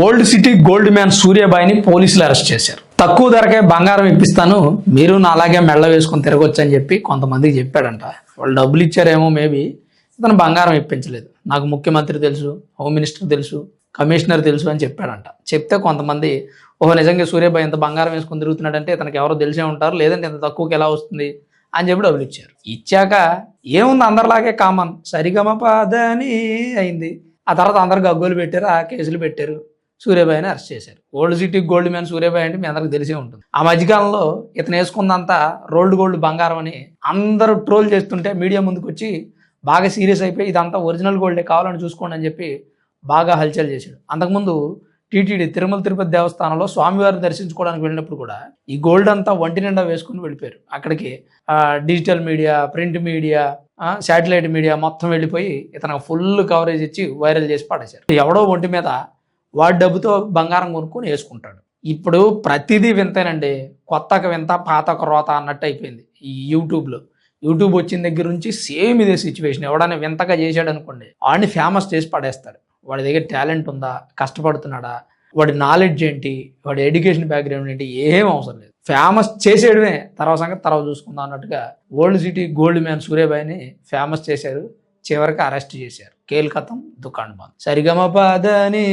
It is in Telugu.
ఓల్డ్ సిటీ గోల్డ్ మ్యాన్ సూర్యాబాయిని పోలీసులు అరెస్ట్ చేశారు. తక్కువ ధరకే బంగారం ఇప్పిస్తాను, మీరు నా అలాగే మెళ్ళ వేసుకొని తిరగొచ్చు అని చెప్పి కొంతమందికి చెప్పాడంట. వాళ్ళు డబ్బులు ఇచ్చారేమో, మేబీ ఇతను బంగారం ఇప్పించలేదు. నాకు ముఖ్యమంత్రి తెలుసు, హోమ్ మినిస్టర్ తెలుసు, కమిషనర్ తెలుసు అని చెప్పాడంట. చెప్తే కొంతమంది ఓహో నిజంగా సూర్యాబాయి ఎంత బంగారం వేసుకొని తిరుగుతున్నాడంటే ఇతనికి ఎవరో తెలిసే ఉంటారు, లేదంటే ఇంత తక్కువకి ఎలా వస్తుంది అని చెప్పి డబ్బులు ఇచ్చారు. ఇచ్చాక ఏముంది, అందరిలాగే కామన్ సరిగమప అని అయింది. ఆ తర్వాత అందరు గగ్గోలు పెట్టారు, ఆ కేసులు పెట్టారు, సూర్యాబాయిని అరెస్ట్ చేశారు. Old city gold man Suryabai అంటే మీ అందరికి తెలిసే ఉంటుంది. ఆ మధ్యకాలంలో ఇతను వేసుకున్నంతా రోల్డ్ గోల్డ్ బంగారం అని అందరూ ట్రోల్ చేస్తుంటే మీడియా ముందుకు వచ్చి బాగా సీరియస్ అయిపోయి ఇదంతా ఒరిజినల్ గోల్డే, కావాలని చూసుకోండి అని చెప్పి బాగా హల్చల్ చేశాడు. అంతకుముందు టీటీడీ తిరుమల తిరుపతి దేవస్థానంలో స్వామివారిని దర్శించుకోవడానికి వెళ్ళినప్పుడు కూడా ఈ గోల్డ్ అంతా ఒంటి నిండా వేసుకుని వెళ్ళిపోయారు. అక్కడికి digital media, print media, satellite media మొత్తం వెళ్ళిపోయి ఇతను ఫుల్ కవరేజ్ ఇచ్చి వైరల్ చేసి పడేశారు. ఎవడో ఒంటి మీద వాడి డబ్బుతో బంగారం కొనుక్కొని వేసుకుంటాడు. ఇప్పుడు ప్రతిదీ వింతేనండి, కొత్తక వింత పాతక రోత అన్నట్టు అయిపోయింది. ఈ యూట్యూబ్ వచ్చిన దగ్గర నుంచి సేమ్ ఇదే సిచ్యువేషన్. ఎవడైనా వింతగా చేశాడు అనుకోండి, వాడిని ఫేమస్ చేసి పడేస్తాడు. వాడి దగ్గర టాలెంట్ ఉందా, కష్టపడుతున్నాడా, వాడి నాలెడ్జ్ ఏంటి, వాడి ఎడ్యుకేషన్ బ్యాక్గ్రౌండ్ ఏంటి, ఏం అవసరం లేదు, ఫేమస్ చేసేయడమే, తర్వాత సంగతి తర్వాత చూసుకుందాం అన్నట్టుగా ఓల్డ్ సిటీ గోల్డ్ మ్యాన్ సూర్యాబాయిని ఫేమస్ చేశారు. చివరికి అరెస్ట్ చేశారు. కేల్కతం దుకాణం బంద్. సరిగమపదని